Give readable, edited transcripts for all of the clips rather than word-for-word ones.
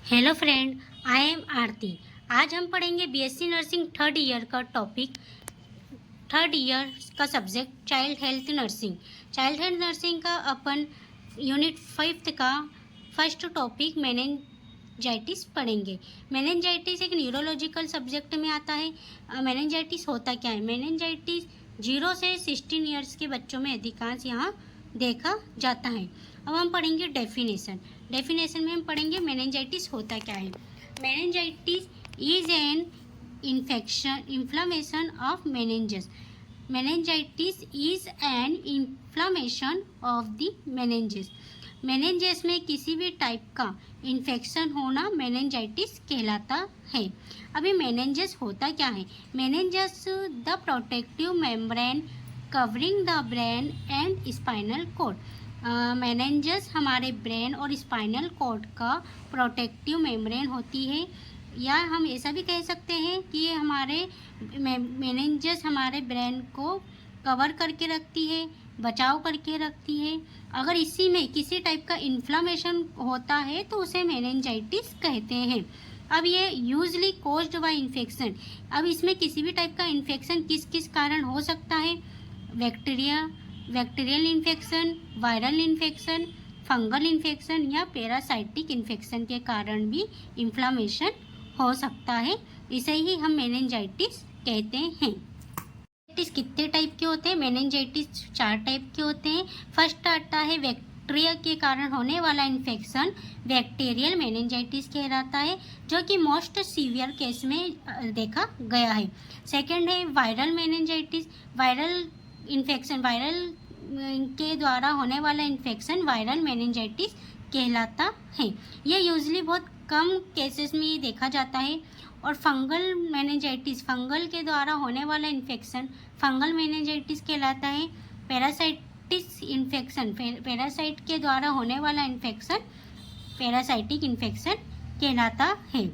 Hello friend, I am आरती। आज हम पढ़ेंगे बीएससी नर्सिंग थर्ड ईयर का टॉपिक। थर्ड ईयर का subject child health nursing. Child health nursing का अपन यूनिट 5 का फर्स्ट टॉपिक मेनिंजाइटिस पढ़ेंगे। मेनिंजाइटिस एक न्यूरोलॉजिकल सब्जेक्ट में आता है। मेनिंजाइटिस होता क्या है? मेनिंजाइटिस 0 से 16 ईयर्स के बच्चों में अधिकांश यहाँ देखा जाता है। अब हम पढ़ेंगे डेफिनेशन में हम पढ़ेंगे मेनिंजाइटिस होता क्या है। Meningitis is an inflammation of meninges. Meningitis is an inflammation of the meninges. Meninges में किसी भी टाइप का इन्फेक्शन होना मेनिंजाइटिस कहलाता है। अभी मेनेंजेस होता क्या है? Meninges the protective membrane covering the brain and spinal cord. Meninges हमारे ब्रेन और स्पाइनल कॉर्ड का प्रोटेक्टिव मेम्ब्रेन होती है, या हम ऐसा भी कह सकते हैं कि ये हमारे मेनिंजेस हमारे ब्रेन को कवर करके रखती है, बचाव करके रखती है। अगर इसी में किसी टाइप का इन्फ्लामेशन होता है तो उसे मेनिंजाइटिस कहते हैं। अब ये यूजली कोज्ड बाय इन्फेक्शन। अब इसमें किसी भी टाइप का इन्फेक्शन किस किस कारण हो सकता है? Bacterial infection, viral infection, fungal infection या पैरासाइटिक इन्फेक्शन के कारण भी इन्फ्लामेशन हो सकता है। इसे ही हम मेनिंजाइटिस कहते हैं। मेनिंजाइटिस कितने टाइप के होते हैं? मेनिंजाइटिस 4 टाइप के होते हैं। फर्स्ट आता है बैक्टीरिया के कारण होने वाला इन्फेक्शन, बैक्टीरियल मेनिंजाइटिस कहलाता है, जो कि मोस्ट सीवियर केस में देखा गया है। सेकंड है viral meningitis. Viral infection, viral के द्वारा होने वाला इन्फेक्शन वायरल मेनिंजाइटिस कहलाता है। ये यूजली बहुत कम केसेस में ये देखा जाता है। और फंगल मेनिंजाइटिस, फंगल के द्वारा होने वाला इन्फेक्शन फंगल मेनिंजाइटिस कहलाता है। पैरासाइटिस इन्फेक्शन, पैरासाइट के द्वारा होने वाला इन्फेक्शन पैरासाइटिक इन्फेक्शन कहलाता है।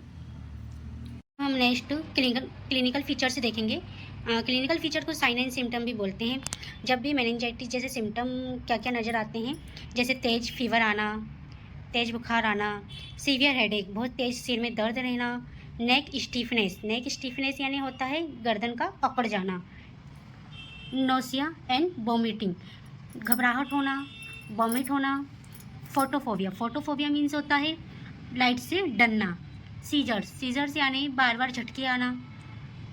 हम नेक्स्ट क्लिनिकल फीचर से देखेंगे। क्लिनिकल फीचर को साइन एंड सिम्टम भी बोलते हैं। जब भी मेनिंजाइटिस जैसे सिम्टम क्या क्या नज़र आते हैं, जैसे तेज फीवर आना, तेज बुखार आना, सीवियर हेडेक, बहुत तेज सिर में दर्द रहना, नेक स्टीफनेस यानी होता है गर्दन का अकड़ जाना, नोसिया एंड वोमिटिंग, घबराहट होना, वॉमिट होना, फोटोफोबिया मीन्स होता है लाइट से डरना, सीजर्स यानी बार बार झटके आना,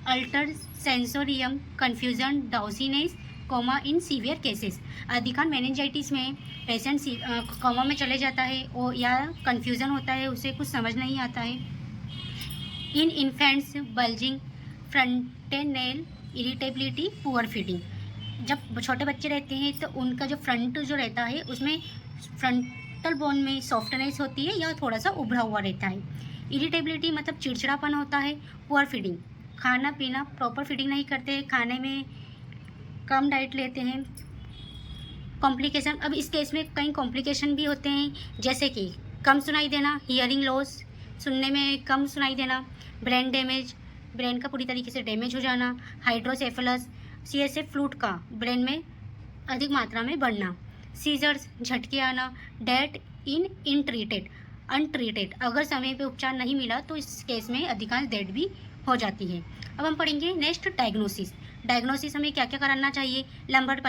alter sensorium confusion, drowsiness, coma in severe cases. अधिकांश मेनिंजाइटिस में पेशेंट कोमा में चले जाता है और या कन्फ्यूज़न होता है, उसे कुछ समझ नहीं आता है। In infants bulging, fontanelle irritability, poor feeding. जब छोटे बच्चे रहते हैं तो उनका जो फ्रंट जो रहता है उसमें फ्रंटल बोन में सॉफ्टनेस होती है या थोड़ा सा उभरा हुआ रहता है। इरिटेबिलिटी मतलब चिड़चिड़ापन होता है। पुअर फीडिंग, खाना पीना प्रॉपर फीडिंग नहीं करते, खाने में कम डाइट लेते हैं। कॉम्प्लिकेशन, अब इस केस में कई कॉम्प्लिकेशन भी होते हैं, जैसे कि कम सुनाई देना, हियरिंग लॉस, सुनने में कम सुनाई देना, ब्रेन डैमेज, ब्रेन का पूरी तरीके से डैमेज हो जाना, हाइड्रोसेफलस, सीएसएफ फ्लूइड का ब्रेन में अधिक मात्रा में बढ़ना, सीजर्स, झटके आना, डेथ इन अनट्रीटेड, अगर समय पे उपचार नहीं मिला तो इस केस में अधिकांश डेथ भी हो जाती है। अब हम पढ़ेंगे नेक्स्ट डायग्नोसिस हमें क्या क्या कराना चाहिए। Lumbar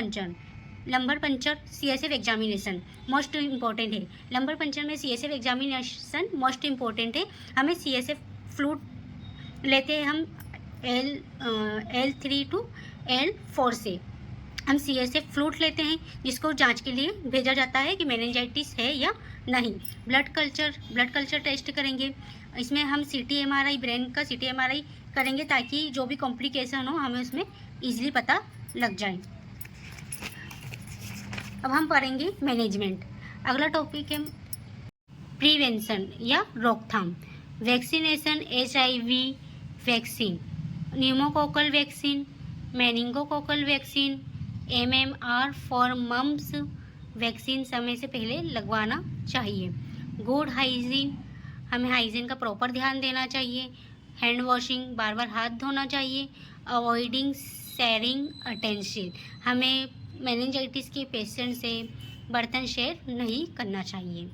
puncture CSF examination most important है। लंबर पंचर में सीएसएफ एग्जामिनेशन मोस्ट इम्पॉर्टेंट है। हमें सीएसएफ फ्लूइड लेते हैं हम L3 to L4 से हम सीएसएफ फ्लूइड लेते हैं, जिसको जांच के लिए भेजा जाता है कि मेनिंजाइटिस है या नहीं। ब्लड कल्चर टेस्ट करेंगे। इसमें हम CT/MRI, ब्रेन का CT/MRI करेंगे ताकि जो भी कॉम्प्लिकेशन हो हमें उसमें ईजिली पता लग जाए। अब हम पढ़ेंगे मैनेजमेंट। अगला टॉपिक है प्रिवेंशन या रोकथाम। Vaccination, HIV vaccine, pneumococcal vaccine, meningococcal vaccine, MMR for mumps vaccine समय से पहले लगवाना चाहिए। गुड हाइजीन, हमें हाइजीन का प्रॉपर ध्यान देना चाहिए। हैंड वॉशिंग, बार बार हाथ धोना चाहिए। अवॉइडिंग शेयरिंग अटेंशन, हमें मेनिंजाइटिस के पेशेंट से बर्तन शेयर नहीं करना चाहिए।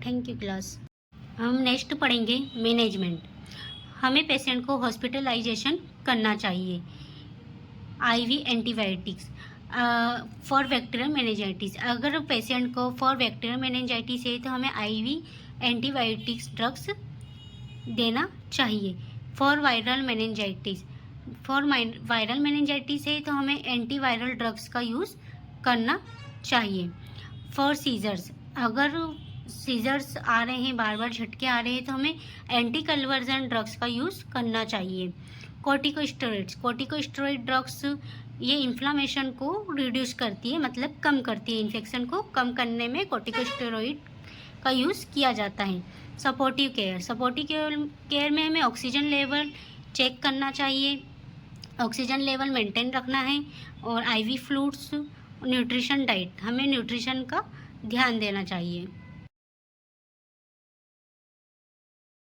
Thank you class. हम नेक्स्ट पढ़ेंगे मैनेजमेंट। हमें पेशेंट को हॉस्पिटलाइजेशन करना चाहिए। IV antibiotics for bacterial meningitis. अगर पेशेंट को फॉर बैक्टीरियल मेनिंजाइटिस है तो हमें आईवी एंटीबायोटिक्स ड्रग्स देना चाहिए। फॉर वायरल मेनिंजाइटिस है तो हमें एंटीवायरल ड्रग्स का यूज़ करना चाहिए। फॉर सीजर्स, अगर सीजर्स आ रहे हैं, बार बार झटके आ रहे हैं तो हमें एंटी कन्वर्जन ड्रग्स का यूज़ करना चाहिए। कॉर्टिकोस्टेरॉइड ड्रग्स ये इन्फ्लामेशन को रिड्यूस करती है, मतलब कम करती है। इन्फेक्शन को कम करने में कॉर्टिकोस्टेरॉइड का यूज़ किया जाता है। सपोर्टिव केयर में हमें ऑक्सीजन लेवल चेक करना चाहिए, ऑक्सीजन लेवल मेंटेन रखना है। और आईवी फ्लूइड्स, न्यूट्रिशन डाइट, हमें न्यूट्रिशन का ध्यान देना चाहिए।